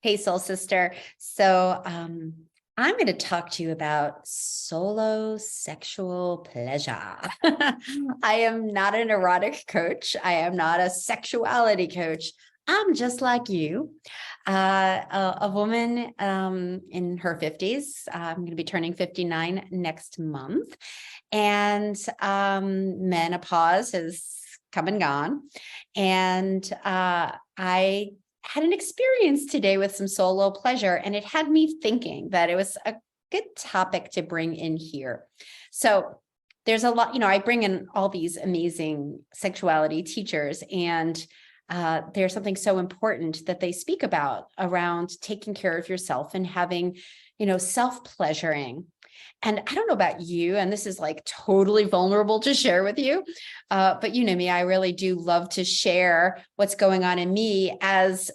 Hey, soul sister. So, I'm going to talk to you about solo sexual pleasure. I am not an erotic coach. I am not a sexuality coach. I'm just like you, a woman in her 50s. I'm going to be turning 59 next month. And menopause has come and gone. And I had an experience today with some solo pleasure, and it had me thinking that it was a good topic to bring in here. So there's a lot, I bring in all these amazing sexuality teachers, and there's something so important that they speak about around taking care of yourself and having, self-pleasuring. And I don't know about you, and this is like totally vulnerable to share with you, but you know me, I really do love to share what's going on in me as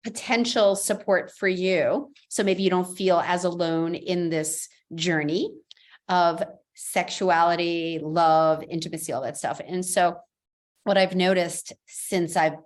potential support for you. So maybe you don't feel as alone in this journey of sexuality, love, intimacy, all that stuff. And so what I've noticed since I've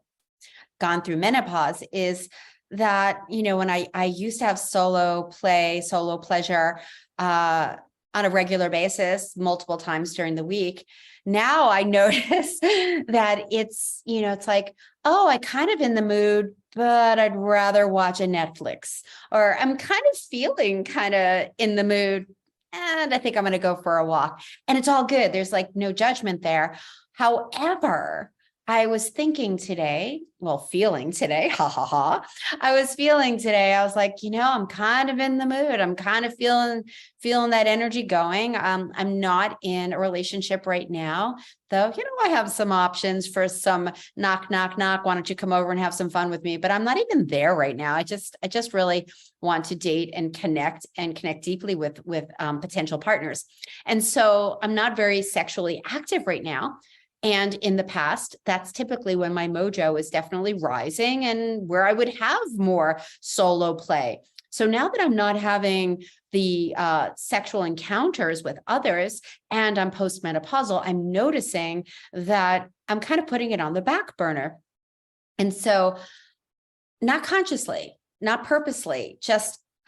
gone through menopause is that, when I used to have solo pleasure, on a regular basis, multiple times during the week. Now I notice that it's like, oh, I kind of in the mood, but I'd rather watch a Netflix, or I'm kind of feeling kind of in the mood, and I think I'm going to go for a walk. And it's all good. There's like no judgment there. However, I was feeling today, ha ha ha. I was feeling today, I was like, I'm kind of in the mood. I'm kind of feeling that energy going. I'm not in a relationship right now, though, I have some options for some knock, knock, knock. Why don't you come over and have some fun with me? But I'm not even there right now. I just really want to date and connect deeply with potential partners. And so I'm not very sexually active right now. And in the past, that's typically when my mojo is definitely rising and where I would have more solo play. So now that I'm not having the sexual encounters with others and I'm postmenopausal, I'm noticing that I'm kind of putting it on the back burner. And so not consciously, not purposely,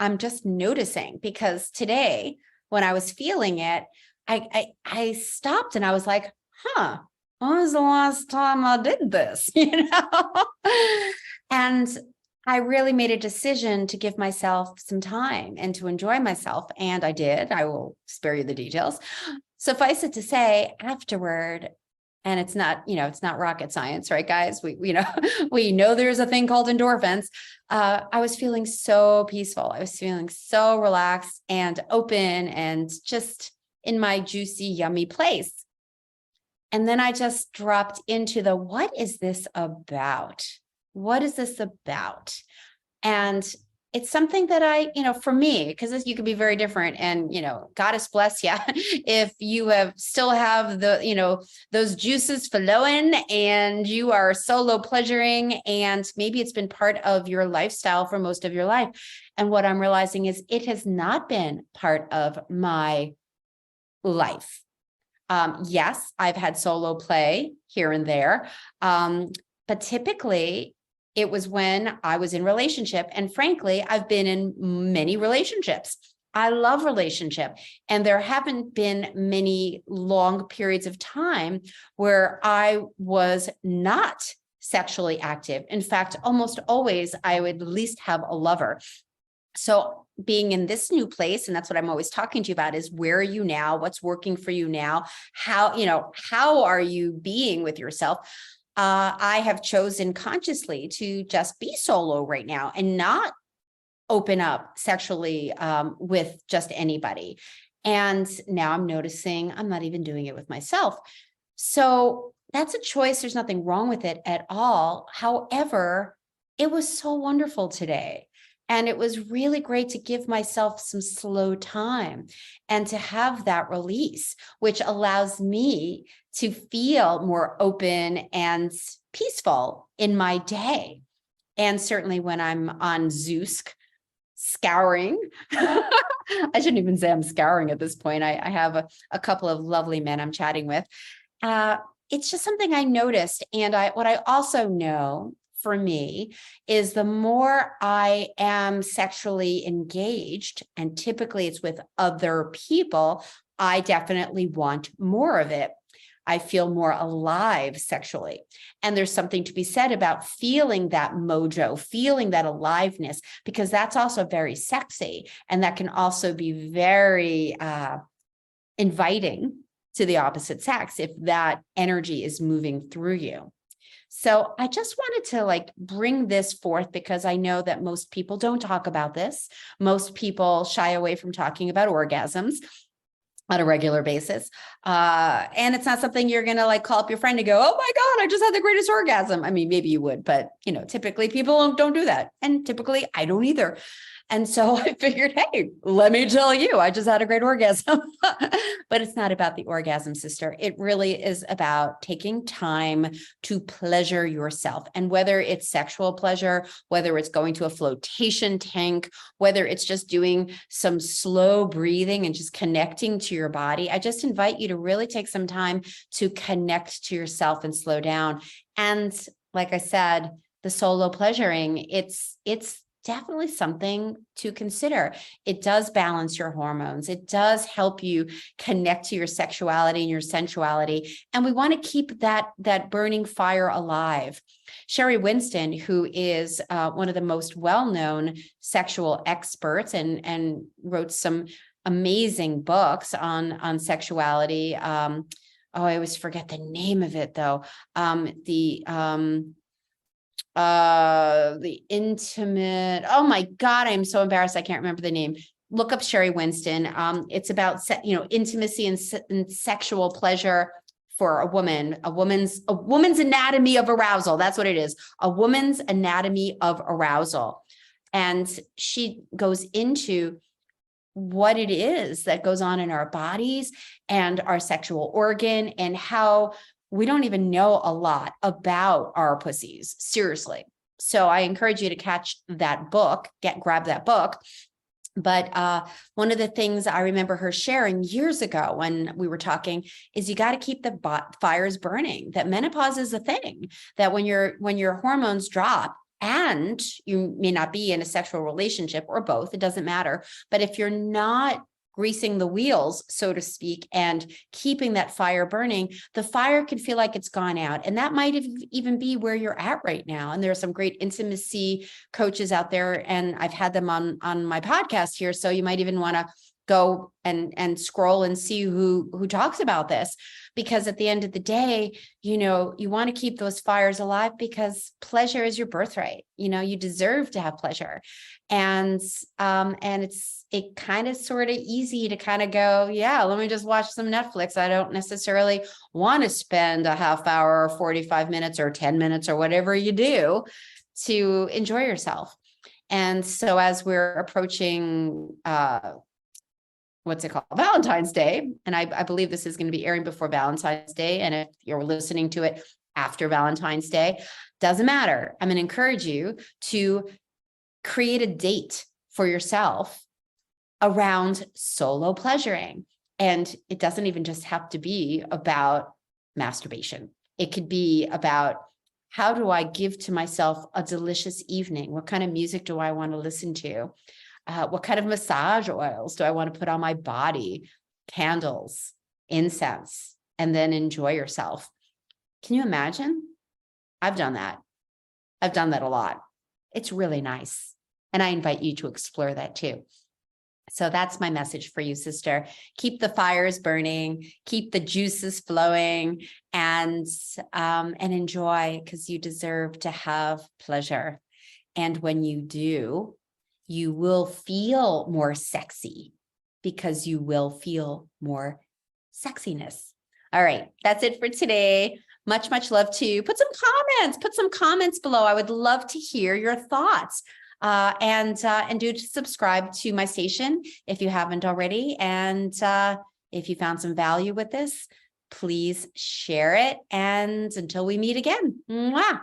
I'm just noticing, because today when I was feeling it, I stopped and I was like, when was the last time I did this? And I really made a decision to give myself some time and to enjoy myself. And I did. I will spare you the details. Suffice it to say, afterward, and it's not rocket science, right, guys? We know there's a thing called endorphins. I was feeling so peaceful. I was feeling so relaxed and open and just in my juicy, yummy place. And then I just dropped into what is this about? What is this about? And it's something that for me, because you could be very different, and, goddess bless you if you still have those juices flowing and you are solo pleasuring, and maybe it's been part of your lifestyle for most of your life. And what I'm realizing is it has not been part of my life. Yes, I've had solo play here and there, but typically it was when I was in relationship. And frankly, I've been in many relationships. I love relationship. And there haven't been many long periods of time where I was not sexually active. In fact, almost always I would at least have a lover. So being in this new place, and that's what I'm always talking to you about, is where are you now? What's working for you now? How are you being with yourself? I have chosen consciously to just be solo right now and not open up sexually with just anybody. And now I'm noticing I'm not even doing it with myself. So that's a choice. There's nothing wrong with it at all. However, it was so wonderful today. And it was really great to give myself some slow time and to have that release, which allows me to feel more open and peaceful in my day. And certainly when I'm on Zeus scouring, I shouldn't even say I'm scouring at this point. I have a couple of lovely men I'm chatting with. It's just something I noticed. And what I also know for me is the more I am sexually engaged, and typically it's with other people, I definitely want more of it. I feel more alive sexually. And there's something to be said about feeling that mojo, feeling that aliveness, because that's also very sexy. And that can also be very inviting to the opposite sex if that energy is moving through you. So I just wanted to bring this forth because I know that most people don't talk about this. Most people shy away from talking about orgasms on a regular basis. And it's not something you're going to call up your friend and go, oh my God, I just had the greatest orgasm. I mean, maybe you would, but typically people don't do that. And typically I don't either. And so I figured, hey, let me tell you, I just had a great orgasm. But it's not about the orgasm, sister. It really is about taking time to pleasure yourself. And whether it's sexual pleasure, whether it's going to a flotation tank, whether it's just doing some slow breathing and just connecting to your body, I just invite you to really take some time to connect to yourself and slow down. And like I said, the solo pleasuring, it's definitely something to consider. It does balance your hormones. It does help you connect to your sexuality and your sensuality. And we want to keep that burning fire alive. Sherry Winston, who is one of the most well-known sexual experts and wrote some amazing books on sexuality. I always forget the name of it though. The intimate, oh my God, I'm so embarrassed. I can't remember the name. Look up Sherry Winston. It's about, intimacy and sexual pleasure for a woman, a woman's anatomy of arousal. That's what it is. A woman's anatomy of arousal. And she goes into what it is that goes on in our bodies and our sexual organ and how we don't even know a lot about our pussies, seriously. So I encourage you to catch that book, grab that book. But one of the things I remember her sharing years ago when we were talking is you got to keep the fires burning, that menopause is a thing, that when your hormones drop, and you may not be in a sexual relationship or both, it doesn't matter. But if you're not greasing the wheels, so to speak, and keeping that fire burning, the fire can feel like it's gone out. And that might even be where you're at right now. And there are some great intimacy coaches out there, and I've had them on my podcast here. So you might even want to go and scroll and see who talks about this, because at the end of the day, you want to keep those fires alive because pleasure is your birthright. You deserve to have pleasure. And it's kind of sort of easy to kind of go, yeah, let me just watch some Netflix. I don't necessarily want to spend a half hour or 45 minutes or 10 minutes or whatever you do to enjoy yourself. And so as we're approaching, what's it called? Valentine's Day. And I believe this is going to be airing before Valentine's Day. And if you're listening to it after Valentine's Day, doesn't matter. I'm going to encourage you to create a date for yourself around solo pleasuring. And it doesn't even just have to be about masturbation. It could be about, how do I give to myself a delicious evening? What kind of music do I want to listen to? What kind of massage oils do I want to put on my body? Candles, incense, and then enjoy yourself. Can you imagine? I've done that. I've done that a lot. It's really nice. And I invite you to explore that too. So that's my message for you, sister. Keep the fires burning, keep the juices flowing, and enjoy, because you deserve to have pleasure. And when you do, you will feel more sexy because you will feel more sexiness. All right, that's it for today. Much, much love to you. Put some comments below. I would love to hear your thoughts. And do subscribe to my station if you haven't already. And if you found some value with this, please share it. And until we meet again, mwah.